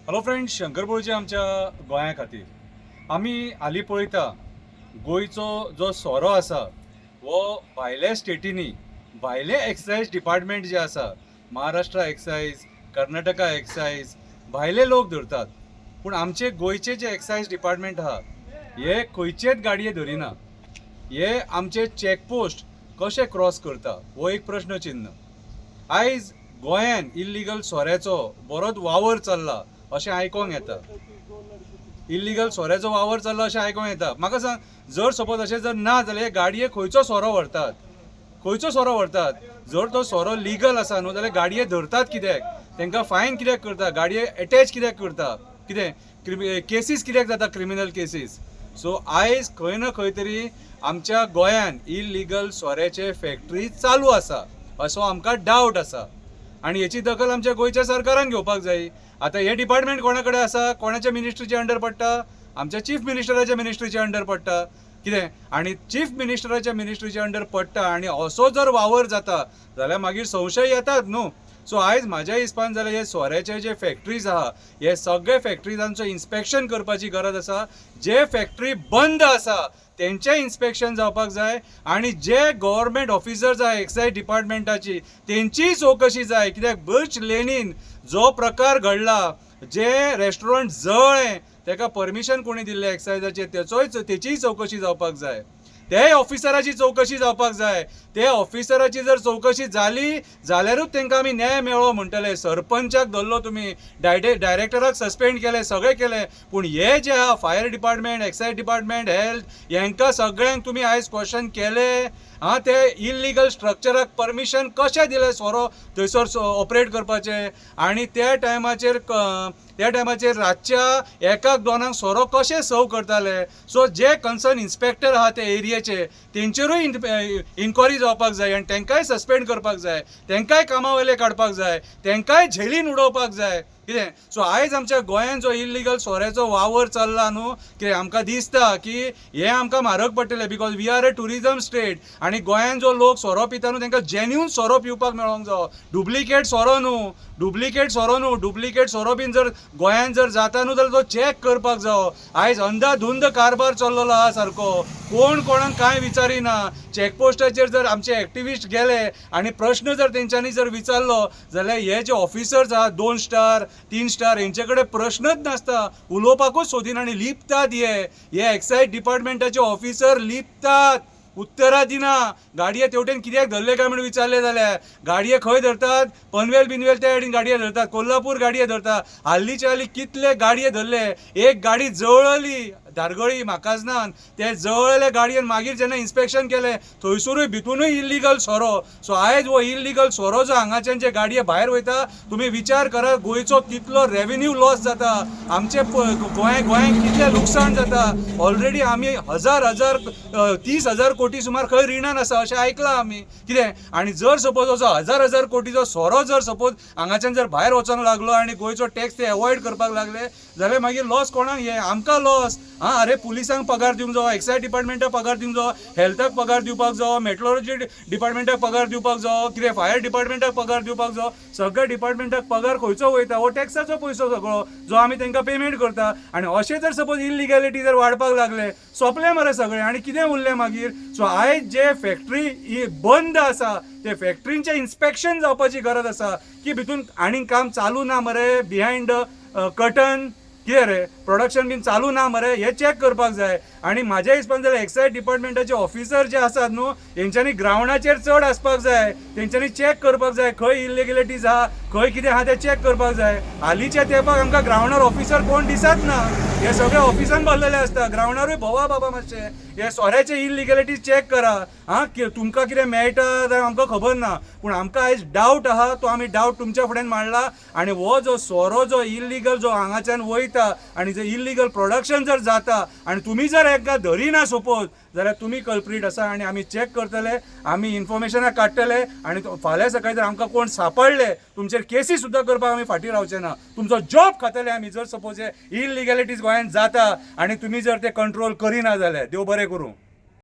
Hello friends, शंकरपुळच्या आमच्या गोंया खातीर आमी हालीं पळयता गोंयचो जो सोरो आसा वो भायल्या स्टेटींनी भायले एक्सायज डिपार्टमेंट जे आसा, महाराष्ट्रा एक्सायज, कर्नाटका एक्सायज, भायले लोक धरतात. पूण आमचे गोंयचे जे एक्सायज डिपार्टमेंट आहा हे खंयचेच गाडये धरिना. हे आमचे चॅकपोस्ट कशे क्रॉस करता हो एक प्रश्न चिन्ह. आयज गोंयान इल्लिगल सोऱ्याचो बरोच वावर चल्ला अशें आयकोंक येता. इल्लिगल सोऱ्याचो वावर चल्ला अशें आयकोंक येता. म्हाका सांग, जर सपोज अशें जर ना जाल्यार गाडये खंयचो सोरो व्हरतात, खंयचो सोरो व्हरतात? जर तो सोरो लिगल आसा न्हू जाल्यार गाडये धरतात कित्याक? तांकां फायन कित्याक करता? गाडये अटॅच कित्याक करता? कितें केसीस कित्याक जाता, क्रिमिनल केसीस? सो आयज खंय ना खंय तरी आमच्या गोंयान इल्लिगल सोऱ्याचे फॅक्टरी चालू आसा असो आमकां डावट आसा आनी हेची दखल आमच्या गोंयच्या सरकारान घेवपाक जाय. आता हे डिपार्टमेंट कोणा कडेन आसा? कोणाच्या मिनिस्ट्रीच्या अंडर पडटा? आमच्या चीफ मिनिस्टराच्या मिनिस्ट्रीच्या अंडर पडटा. कितें आनी चीफ मिनिस्टराच्या मिनिस्ट्रीच्या अंडर पडटा आनी असो जर वावर जाता जाल्यार मागीर संशय येतात न्हू. सो आयज म्हाज्या हिसपान जाल्यार हे सोऱ्याचे जे फॅक्टरीज आहा हे सगळे फॅक्टरीजांचो इन्स्पेक्शन करपाची गरज आसा. जे फॅक्टरी बंद आसा तेंचें इन्स्पेक्शन जावपाक जाय आनी जे गव्हर्मेंट ऑफिसर्स आहा एक्सायज डिपार्टमेंटाची तेंचीय चवकशी जाय. कित्याक बर्च लेनीन जो प्रकार घडला, जे रेस्टॉरंट जळ्ळें ताका परमिशन कोणी दिल्लें एक्सायजाचें तेचीय चवकशी जावपाक जाय. ते ऑफिसराची चवकशी जावपाक जाय. ते ऑफिसराची जर चवकशी जाली जाल्यारूच तांकां आमी न्याय मेळ्ळो म्हणटले. सरपंचाक धरलो तुमी, डायरेक्टराक सस्पेंड केले, सगळें केलें, पूण हे जे आहा fire department, excise department, health, हांकां सगळ्यांक तुमी आयज क्वेश्चन केले. ते इल्लिगल स्ट्रक्चराक परमिशन कशें दिलें सोरो थंयसर ऑपरेट करपाचें? आनी त्या टायमाचेर रातच्या 1-2 सोरो कशें सर्व करताले? सो जे कन्सर्न इन्स्पेक्टर आहा ते एरियेचे तेंचेरूय इन्क्वायरी जावपाक जाय आनी तांकांय सस्पेंड करपाक जाय, तांकांय कामा वयले काडपाक जाय, तांकांय झेलीन उडोवपाक जाय. कितें सो आयज आमच्या गोंयान जो इल्लिगल सोऱ्याचो वावर चल्ला न्हू, की आमकां दिसता की हे आमकां म्हारग पडटलें. Because we are a tourism state आनी गोंयान जो लोक सोरो पिता न्हू तांकां जेन्यून सोरो पिवपाक मेळोंक जायो. डुप्लिकेट सोरो न्हू. डुप्लिकेट सोरो बीन जर गोंयान जर जाता न्हू जाल्यार तो चॅक करपाक जायो. आयज अंधाधुंद कारबार चल्लेलो आहा सारको. कोण कोणाक कांय विचारिना. चॅकपोस्टाचेर जर आमचे एक्टिविस्ट गेले आनी प्रश्न जर तेंच्यांनी जर विचारलो जाल्यार हे जे ऑफिसर्स आहा 2 स्टार 3 स्टार हेंचे कडेन प्रश्नच नासता, उलोवपाकूच सोदिना आनी लिपतात. हे एक्सायज डिपार्टमेंटाचे ऑफिसर लिपतात, उत्तरां दिना. गाडये तेवटेन कित्याक धरले काय म्हणून विचारले जाल्यार गाडये खंय धरतात? पनवेल बिनवेल त्या सायडीन गाडये धरतात, कोल्हापूर गाडये धरतात. हाल्लीच्या हालीं कितले गाडये धरले. एक गाडी जळली धारगळी म्हाकाजनान, ते जळयले गाडयेन मागीर जेन्ना इन्स्पेक्शन केलें थंयसरूय भितूनय इल्लिगल सोरो. सो आयज हो इल्लिगल सोरो जो हांगाच्यान जे गाडये भायर वयता, तुमी विचार करा गोंयचो कितलो रेव्हेन्यू लॉस जाता, आमचे गोंयांक कितलें लुकसाण जाता. ऑलरेडी आमी 30,000 कोटी सुमार खंय रिणान आसा अशें आयकलां आमी. कितें आनी जर सपोज असो 1,000 कोटीचो सोरो जर सपोज हांगाच्यान जर भायर वचोंक लागलो आनी गोंयचो टॅक्स ते एवॉयड करपाक लागले जाल्यार मागीर लॉस कोणाक? हे आमकां लॉस. अरे पुलिसांक पगार दिवंक जावो, एक्सायज डिपार्टमेंटाक पगार दिवंक जावो, हेल्थाक पगार दिवपाक जावो, मेट्रोलॉजी डिपार्टमेंटाक पगार दिवपाक जावो, कितें फायर डिपार्टमेंटाक पगार दिवपाक जावो. सगळ्या डिपार्टमेंटाक पगार खंयचो वयता? हो टॅक्साचो पयसो सगळो जो आमी तांकां पेमेंट करता. आनी अशें जर सपोज इल्लिगॅलिटी जर वाडपाक लागले, सोंपलें मरे सगळें आनी कितें उरलें मागीर? सो आयज जे फॅक्टरी बंद आसा ते फॅक्टरींचें इन्स्पेक्शन जावपाची गरज आसा की भितून आनीक काम चालू ना मरे, बिहायंड कर्टन कितें रे प्रोडक्शन बीन चालू ना मरे, हे चॅक करपाक जाय. आनी म्हाज्या हिसपान जाल्यार एक्सायज डिपार्टमेंटाचे ऑफिसर जे आसात न्हू तेंच्यांनी ग्रावंडाचेर चड आसपाक जाय. तेंच्यांनी चॅक करपाक जाय खंय इल्लिगॅलिटीज आहा, खंय कितें आहा तें चॅक करपाक जाय. हालींच्या तेंपाक आमकां ग्रावंडार ऑफिसर कोण दिसत ना. हे सगळे ऑफिसान भरलेले आसता. ग्रावंडारूय भोंवा बाबा मातशे. हे सोऱ्याचे इल्लिगॅलिटीज चॅक करा. तुमकां कितें मेळटा जाल्यार आमकां खबर ना, पूण आमकां आयज डावट आहा तो आमी डावट तुमच्या फुड्यान मांडला. आनी हो जो सोरो जो इल्लिगल जो हांगाच्यान वयता आनी जो इल्लिगल प्रोडक्शन जर जाता आनी तुमी जर हाका धरिना सपोज जाल्यार तुमी कल्प्रीट आसा आनी आमी चॅक करतले, आमी इन्फॉर्मेशनाक काडटले आनी फाल्यां सकाळीं जर आमकां कोण सांपडले तुमचेर केसी सुद्दां करपाक आमी फाटीं रावचे ना. तुमचो जॉब खातले आमी जर सपोज हे इल्लिगॅलिटीज गोंयांत जाता आनी तुमी जर ते कंट्रोल करिना जाल्यार. देव बरें करूं.